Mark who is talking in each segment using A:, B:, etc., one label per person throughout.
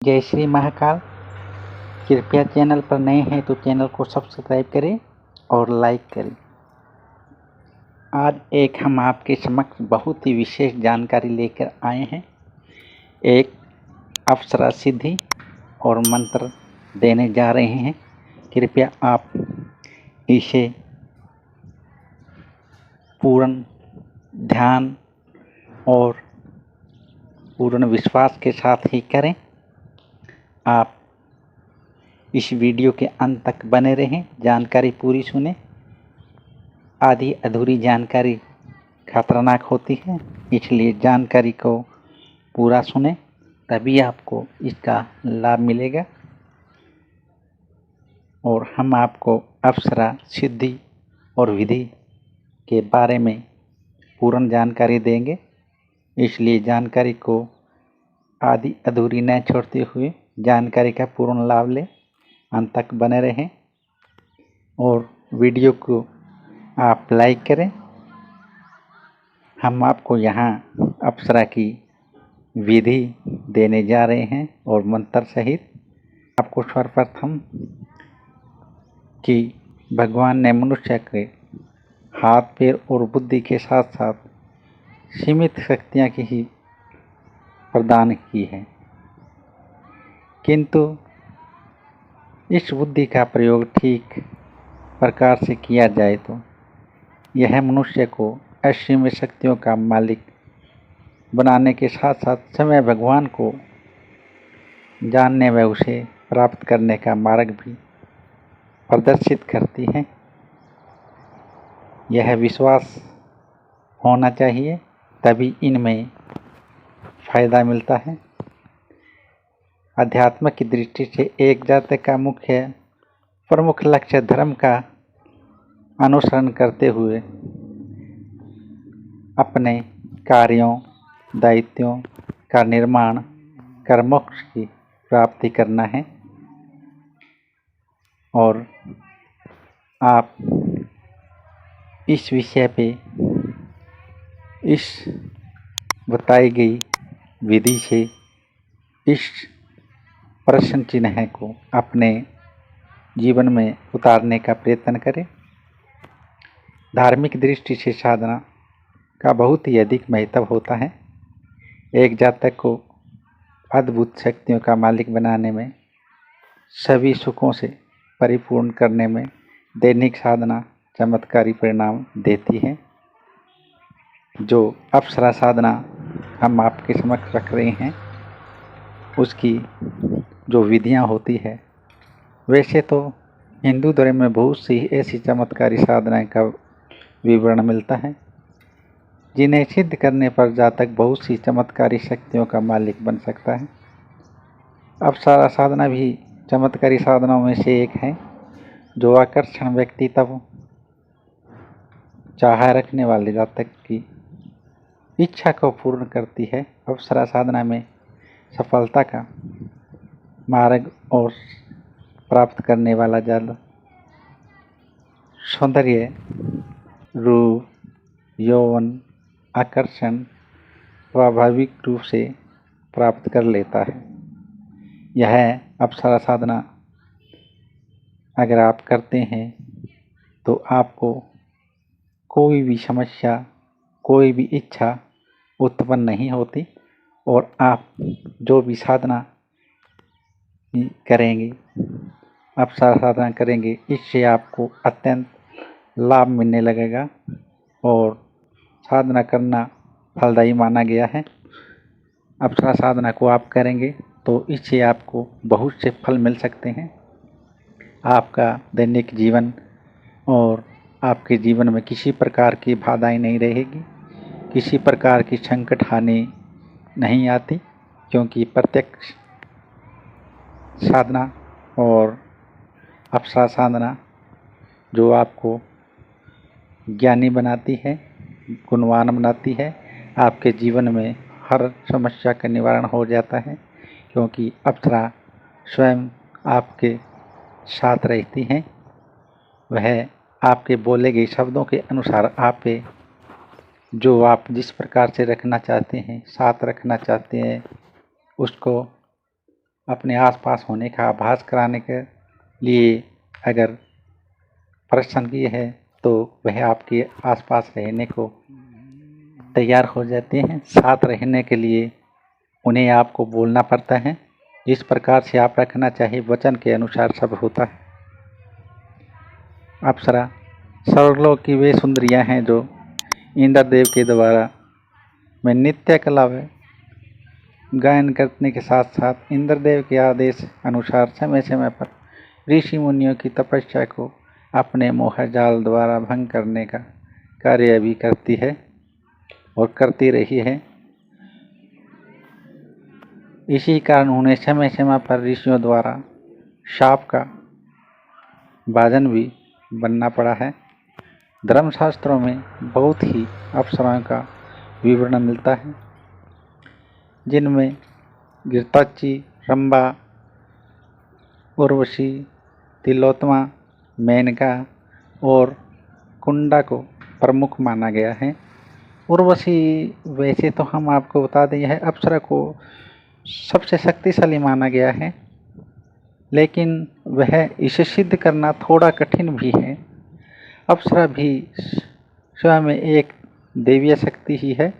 A: जय श्री महाकाल। कृपया चैनल पर नए हैं तो चैनल को सब्सक्राइब करें और लाइक करें। आज हम आपके समक्ष बहुत ही विशेष जानकारी लेकर आए हैं। एक अप्सरा सिद्धि और मंत्र देने जा रहे हैं। कृपया आप इसे पूर्ण ध्यान और पूर्ण विश्वास के साथ ही करें। आप इस वीडियो के अंत तक बने रहें, जानकारी पूरी सुने। आधी अधूरी जानकारी खतरनाक होती है, इसलिए जानकारी को पूरा सुने, तभी आपको इसका लाभ मिलेगा। और हम आपको अप्सरा सिद्धि और विधि के बारे में पूर्ण जानकारी देंगे, इसलिए जानकारी को आधी अधूरी न छोड़ते हुए जानकारी का पूर्ण लाभ लें, अंत तक बने रहें और वीडियो को आप लाइक करें। हम आपको यहाँ अप्सरा की विधि देने जा रहे हैं और मंत्र सहित। आपको सर्वप्रथम कि भगवान ने मनुष्य के हाथ, पैर और बुद्धि के साथ साथ सीमित शक्तियाँ की ही प्रदान की है, किंतु इस बुद्धि का प्रयोग ठीक प्रकार से किया जाए तो यह मनुष्य को असीमित शक्तियों का मालिक बनाने के साथ साथ समय भगवान को जानने व उसे प्राप्त करने का मार्ग भी प्रदर्शित करती है। यह विश्वास होना चाहिए, तभी इनमें फायदा मिलता है। अध्यात्म की दृष्टि से एक जातक का प्रमुख लक्ष्य धर्म का अनुसरण करते हुए अपने कार्यों, दायित्वों का निर्माण कर मोक्ष की प्राप्ति करना है। और आप इस विषय पे इस बताई गई विधि से इस प्रश्न चिन्ह को अपने जीवन में उतारने का प्रयत्न करें। धार्मिक दृष्टि से साधना का बहुत ही अधिक महत्व होता है। एक जातक को अद्भुत शक्तियों का मालिक बनाने में, सभी सुखों से परिपूर्ण करने में दैनिक साधना चमत्कारी परिणाम देती है। जो अप्सरा साधना हम आपके समक्ष रख रहे हैं, उसकी जो विधियां होती है, वैसे तो हिंदू धर्म में बहुत सी ऐसी चमत्कारी साधनाएं का विवरण मिलता है, जिन्हें सिद्ध करने पर जातक बहुत सी चमत्कारी शक्तियों का मालिक बन सकता है। अप्सरा साधना भी चमत्कारी साधनाओं में से एक है, जो आकर्षण व्यक्ति तब चाह रखने वाले जातक की इच्छा को पूर्ण करती है। अप्सरा साधना में सफलता का मार्ग और प्राप्त करने वाला जल सौंदर्य, रूप, यौवन, आकर्षण स्वाभाविक रूप से प्राप्त कर लेता है। यह अप्सरा साधना अगर आप करते हैं तो आपको कोई भी समस्या, कोई भी इच्छा उत्पन्न नहीं होती, और आप जो भी साधना करेंगे, अप्सरा साधना करेंगे, इससे आपको अत्यंत लाभ मिलने लगेगा और साधना करना फलदायी माना गया है। अप्सरा साधना को आप करेंगे तो इससे आपको बहुत से फल मिल सकते हैं। आपका दैनिक जीवन और आपके जीवन में किसी प्रकार की बाधाएं नहीं रहेगी, किसी प्रकार की संकट हानि नहीं आती, क्योंकि प्रत्यक्ष साधना और अप्सरा साधना जो आपको ज्ञानी बनाती है, गुणवान बनाती है, आपके जीवन में हर समस्या का निवारण हो जाता है, क्योंकि अप्सरा स्वयं आपके साथ रहती हैं। वह आपके बोले गए शब्दों के अनुसार आप पे जो आप जिस प्रकार से रखना चाहते हैं, साथ रखना चाहते हैं, उसको अपने आसपास होने का आभास कराने के लिए अगर प्रसन्न किए है तो वह आपके आसपास रहने को तैयार हो जाते हैं। साथ रहने के लिए उन्हें आपको बोलना पड़ता है। जिस प्रकार से आप रखना चाहिए वचन के अनुसार सब होता है। अप्सरा स्वर्गलोक की वे सुंदरियां हैं जो इंद्रदेव के द्वारा में नित्य कला में गायन करने के साथ साथ इंद्रदेव के आदेश अनुसार समय समय पर ऋषि मुनियों की तपस्या को अपने मोहजाल द्वारा भंग करने का कार्य भी करती है और करती रही है। इसी कारण उन्हें समय समय पर ऋषियों द्वारा शाप का भाजन भी बनना पड़ा है। धर्मशास्त्रों में बहुत ही अप्सराओं का विवरण मिलता है, जिनमें घृताची, रंभा, उर्वशी, तिलोत्तमा, मेनका और कुंडा को प्रमुख माना गया है। उर्वशी वैसे तो हम आपको बता दें यह अप्सरा को सबसे शक्तिशाली माना गया है, लेकिन वह इसे सिद्ध करना थोड़ा कठिन भी है। अप्सरा भी स्वयं में एक दैवीय शक्ति ही है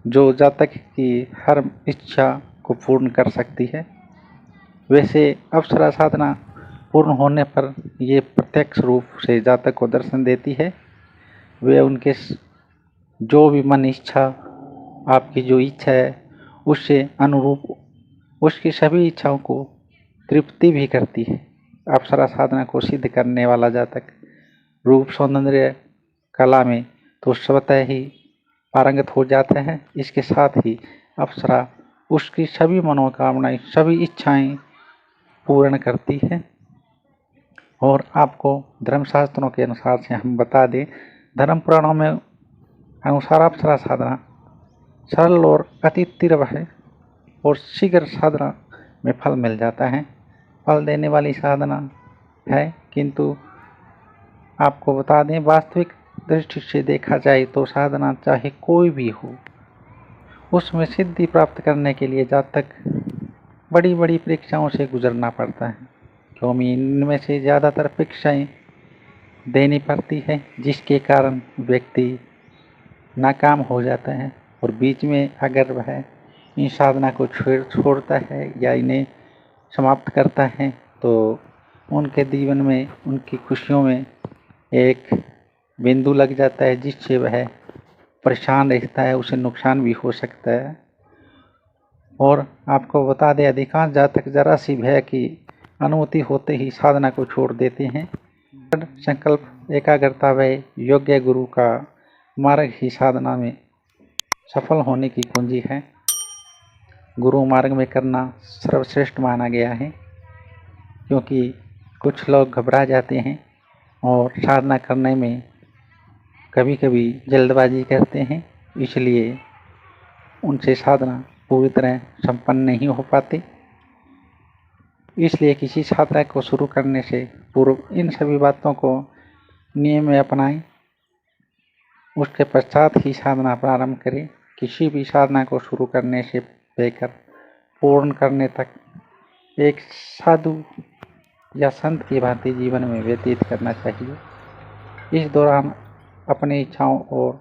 A: जो जातक की हर इच्छा को पूर्ण कर सकती है। वैसे अप्सरा साधना पूर्ण होने पर ये प्रत्यक्ष रूप से जातक को दर्शन देती है। वे उनके जो भी मन इच्छा, आपकी जो इच्छा है उससे अनुरूप उसकी सभी इच्छाओं को तृप्ति भी करती है। अप्सरा साधना को सिद्ध करने वाला जातक रूप सौंदर्य कला में तो स्वतः ही पारंगत हो जाता है। इसके साथ ही अप्सरा उसकी सभी मनोकामनाएं, सभी इच्छाएं पूर्ण करती है। और आपको धर्मशास्त्रों के अनुसार से हम बता दें, धर्म पुराणों में अनुसार अप्सरा साधना सरल और अति तीव्र है और शीघ्र साधना में फल मिल जाता है। फल देने वाली साधना है, किंतु आपको बता दें वास्तविक दृष्टि से देखा जाए तो साधना चाहे कोई भी हो, उसमें सिद्धि प्राप्त करने के लिए जातक बड़ी बड़ी परीक्षाओं से गुजरना पड़ता है। क्योंकि इनमें से ज़्यादातर परीक्षाएं देनी पड़ती है, जिसके कारण व्यक्ति नाकाम हो जाता है। और बीच में अगर वह इन साधना को छोड़ता है या इन्हें समाप्त करता है तो उनके जीवन में, उनकी खुशियों में एक बिंदु लग जाता है, जिससे वह परेशान रहता है, उसे नुकसान भी हो सकता है। और आपको बता दें अधिकांश जातक जरा सी भय की अनुमति होते ही साधना को छोड़ देते हैं। संकल्प, एकाग्रता व योग्य गुरु का मार्ग ही साधना में सफल होने की कुंजी है। गुरु मार्ग में करना सर्वश्रेष्ठ माना गया है, क्योंकि कुछ लोग घबरा जाते हैं और साधना करने में कभी कभी जल्दबाजी करते हैं, इसलिए उनसे साधना पूरी तरह संपन्न नहीं हो पाती। इसलिए किसी साधना को शुरू करने से पूर्व इन सभी बातों को नियम में अपनाएं, उसके पश्चात ही साधना प्रारंभ करें। किसी भी साधना को शुरू करने से लेकर पूर्ण करने तक एक साधु या संत की भांति जीवन में व्यतीत करना चाहिए। इस दौरान अपनी इच्छाओं और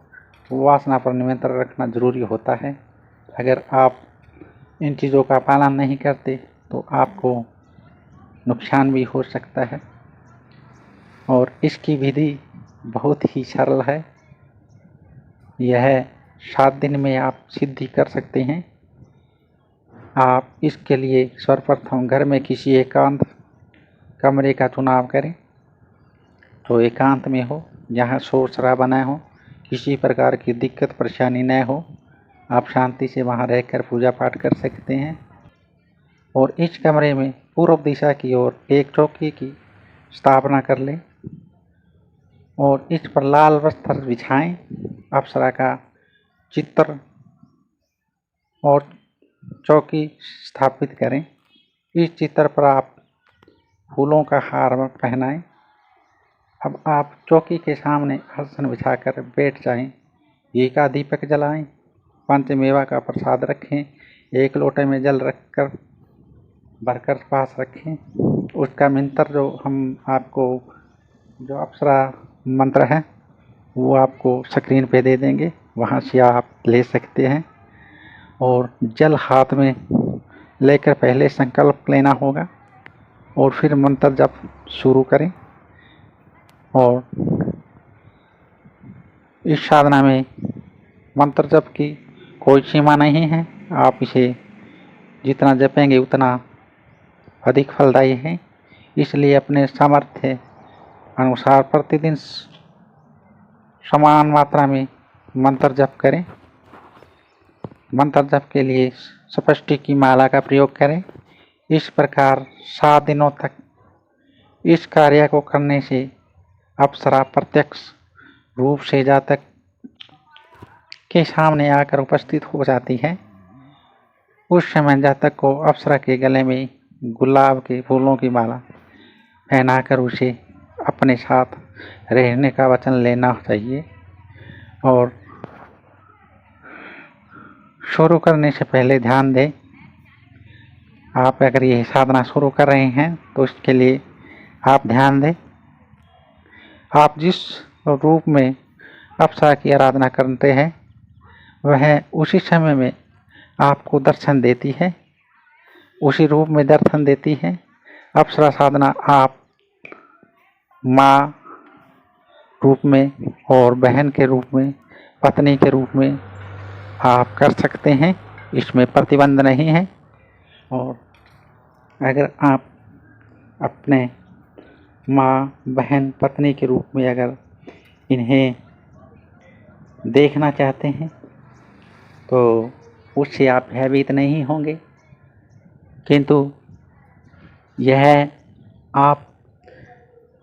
A: वासना पर नियंत्रण रखना जरूरी होता है। अगर आप इन चीज़ों का पालन नहीं करते तो आपको नुकसान भी हो सकता है। और इसकी विधि बहुत ही सरल है। यह 7 दिन में आप सिद्धि कर सकते हैं। आप इसके लिए सर्वप्रथम घर में किसी एकांत कमरे का चुनाव करें, तो एकांत में हो, जहाँ शोर शराबा न हो, किसी प्रकार की दिक्कत परेशानी न हो। आप शांति से वहाँ रहकर पूजा पाठ कर सकते हैं। और इस कमरे में पूर्व दिशा की ओर एक चौकी की स्थापना कर लें और इस पर लाल वस्त्र बिछाएं, अप्सरा का चित्र और चौकी स्थापित करें। इस चित्र पर आप फूलों का हार पहनाएं। अब आप चौकी के सामने आसन बिछाकर बैठ जाएं, घी का दीपक जलाएं, पंचमेवा का प्रसाद रखें, एक लोटे में जल रखकर भरकर पास रखें। उसका मंत्र जो हम आपको जो अप्सरा मंत्र है वो आपको स्क्रीन पे दे देंगे, वहाँ से आप ले सकते हैं। और जल हाथ में लेकर पहले संकल्प लेना होगा और फिर मंत्र जप शुरू करें। और इस साधना में मंत्र जप की कोई सीमा नहीं है, आप इसे जितना जपेंगे उतना अधिक फलदायी है। इसलिए अपने सामर्थ्य अनुसार प्रतिदिन समान मात्रा में मंत्र जप करें। मंत्र जप के लिए सप्तष्टि की माला का प्रयोग करें। इस प्रकार 7 दिनों तक इस कार्य को करने से अप्सरा प्रत्यक्ष रूप से जातक के सामने आकर उपस्थित हो जाती है। उस समय जातक को अप्सरा के गले में गुलाब के फूलों की माला पहनाकर उसे अपने साथ रहने का वचन लेना चाहिए। और शुरू करने से पहले ध्यान दें, आप अगर ये साधना शुरू कर रहे हैं तो इसके लिए आप ध्यान दें, आप जिस रूप में अप्सरा की आराधना करते हैं वह उसी समय में आपको दर्शन देती है, उसी रूप में दर्शन देती है। अप्सरा साधना आप माँ रूप में और बहन के रूप में, पत्नी के रूप में आप कर सकते हैं, इसमें प्रतिबंध नहीं है। और अगर आप अपने माँ, बहन, पत्नी के रूप में अगर इन्हें देखना चाहते हैं तो उससे आप भयभीत नहीं होंगे, किंतु यह आप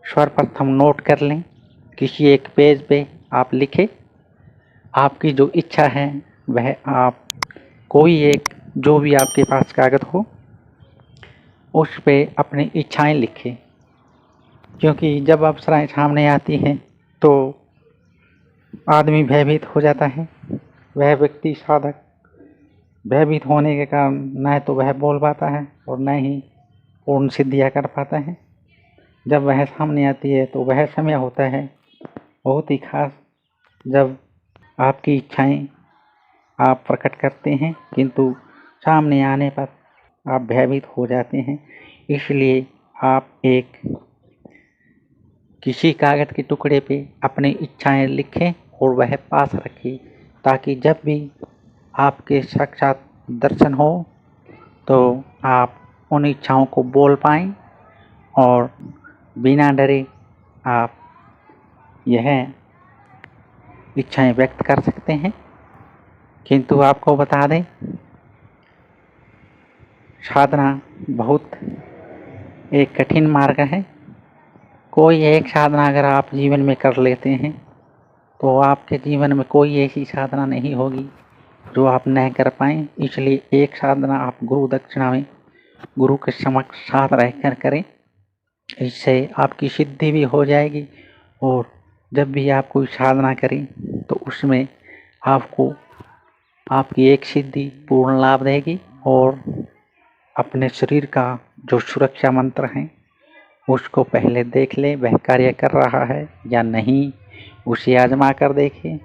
A: सर्वप्रथम नोट कर लें, किसी एक पेज पे आप लिखें। आपकी जो इच्छा है वह आप कोई एक जो भी आपके पास कागज हो उस पे अपनी इच्छाएं लिखें, क्योंकि जब अप्सराएं सामने आती हैं तो आदमी भयभीत हो जाता है। वह व्यक्ति साधक भयभीत होने के कारण न तो वह बोल पाता है और न ही पूर्ण सिद्धियाँ कर पाता है। जब वह सामने आती है तो वह समय होता है बहुत ही खास, जब आपकी इच्छाएं आप प्रकट करते हैं किंतु सामने आने पर आप भयभीत हो जाते हैं। इसलिए आप एक किसी कागज के टुकड़े पे अपनी इच्छाएं लिखें और वह पास रखें, ताकि जब भी आपके साक्षात दर्शन हो तो आप उन इच्छाओं को बोल पाएं और बिना डरे आप यह इच्छाएं व्यक्त कर सकते हैं। किंतु आपको बता दें, साधना बहुत एक कठिन मार्ग है। कोई एक साधना अगर आप जीवन में कर लेते हैं तो आपके जीवन में कोई ऐसी साधना नहीं होगी जो आप न कर पाएँ। इसलिए एक साधना आप गुरु दक्षिणा में गुरु के समक्ष साथ रहकर करें, इससे आपकी सिद्धि भी हो जाएगी। और जब भी आप कोई साधना करें तो उसमें आपको आपकी एक सिद्धि पूर्ण लाभ देगी। और अपने शरीर का जो सुरक्षा मंत्र है उसको पहले देख लें वह कार्य कर रहा है या नहीं, उसे आजमा कर देखें।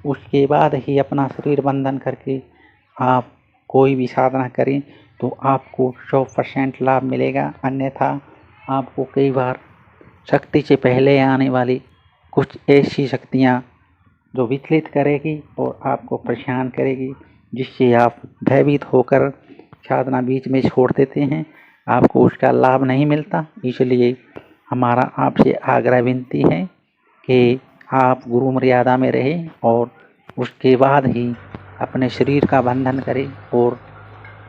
A: उसके बाद ही अपना शरीर बंधन करके आप कोई भी साधना करें तो आपको 100% लाभ मिलेगा। अन्यथा आपको कई बार शक्ति से पहले आने वाली कुछ ऐसी शक्तियाँ जो विचलित करेगी और आपको परेशान करेगी, जिससे आप भयभीत होकर साधना बीच में छोड़ देते हैं, आपको उसका लाभ नहीं मिलता। इसलिए हमारा आपसे आग्रह विनती है कि आप गुरु मर्यादा में रहें और उसके बाद ही अपने शरीर का बंधन करें। और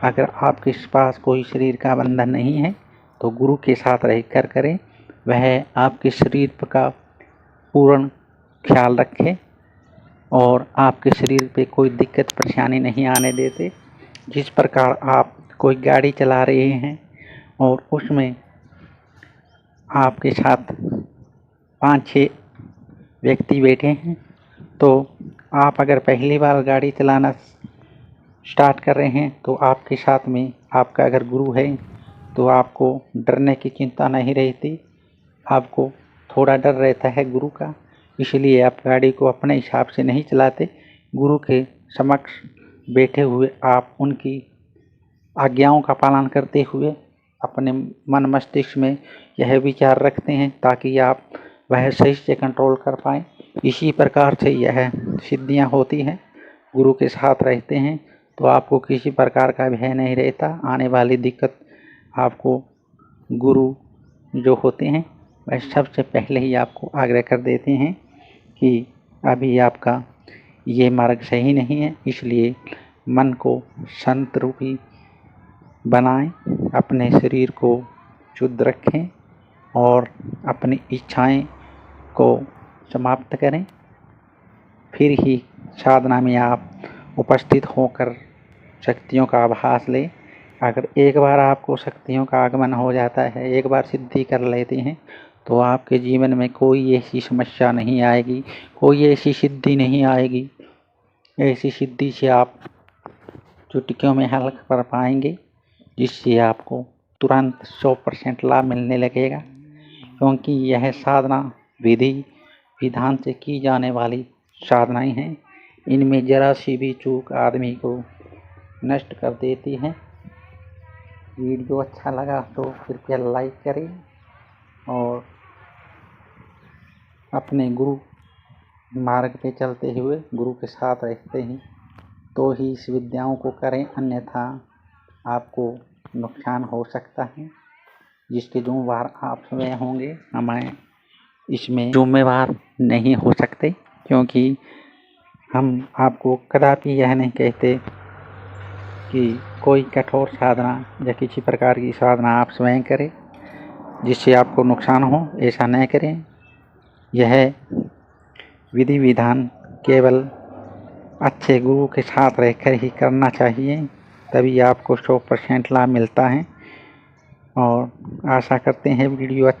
A: अगर आपके पास कोई शरीर का बंधन नहीं है तो गुरु के साथ रहकर करें, वह आपके शरीर का पूर्ण ख्याल रखें और आपके शरीर पे कोई दिक्कत परेशानी नहीं आने देते। जिस प्रकार आप कोई गाड़ी चला रहे हैं और उसमें आपके साथ 5-6 व्यक्ति बैठे हैं, तो आप अगर पहली बार गाड़ी चलाना स्टार्ट कर रहे हैं तो आपके साथ में आपका अगर गुरु है तो आपको डरने की चिंता नहीं रहती। आपको थोड़ा डर रहता है गुरु का, इसलिए आप गाड़ी को अपने हिसाब से नहीं चलाते। गुरु के समक्ष बैठे हुए आप उनकी आज्ञाओं का पालन करते हुए अपने मन मस्तिष्क में यह विचार रखते हैं ताकि आप वह सही से कंट्रोल कर पाएँ। इसी प्रकार से यह सिद्धियां होती हैं। गुरु के साथ रहते हैं तो आपको किसी प्रकार का भय नहीं रहता। आने वाली दिक्कत आपको गुरु जो होते हैं वह सबसे पहले ही आपको आग्रह कर देते हैं कि अभी आपका ये मार्ग सही नहीं है, इसलिए मन को संत रूपी बनाएं, अपने शरीर को शुद्ध रखें और अपनी इच्छाएं को समाप्त करें। फिर ही साधना में आप उपस्थित होकर शक्तियों का आभास लें। अगर एक बार आपको शक्तियों का आगमन हो जाता है, एक बार सिद्धि कर लेते हैं, तो आपके जीवन में कोई ऐसी समस्या नहीं आएगी, कोई ऐसी सिद्धि नहीं आएगी। ऐसी सिद्धि से आप चुटकियों में हल कर पाएंगे, जिससे आपको तुरंत 100% लाभ मिलने लगेगा। क्योंकि यह साधना विधि विधान से की जाने वाली साधनाएं हैं। इनमें जरा सी भी चूक आदमी को नष्ट कर देती है। वीडियो अच्छा लगा तो कृपया लाइक करें और अपने गुरु मार्ग पे चलते हुए गुरु के साथ रहते हैं तो ही इस विद्याओं को करें, अन्यथा आपको नुकसान हो सकता है, जिसके जिम्मेवार आप स्वयं होंगे। हमें इसमें जिम्मेवार नहीं हो सकते, क्योंकि हम आपको कदापि यह नहीं कहते कि कोई कठोर साधना या किसी प्रकार की साधना आप स्वयं करें जिससे आपको नुकसान हो। ऐसा न करें। यह विधि विधान केवल अच्छे गुरु के साथ रहकर ही करना चाहिए, तभी आपको 100% लाभ मिलता है। और आशा करते हैं वीडियो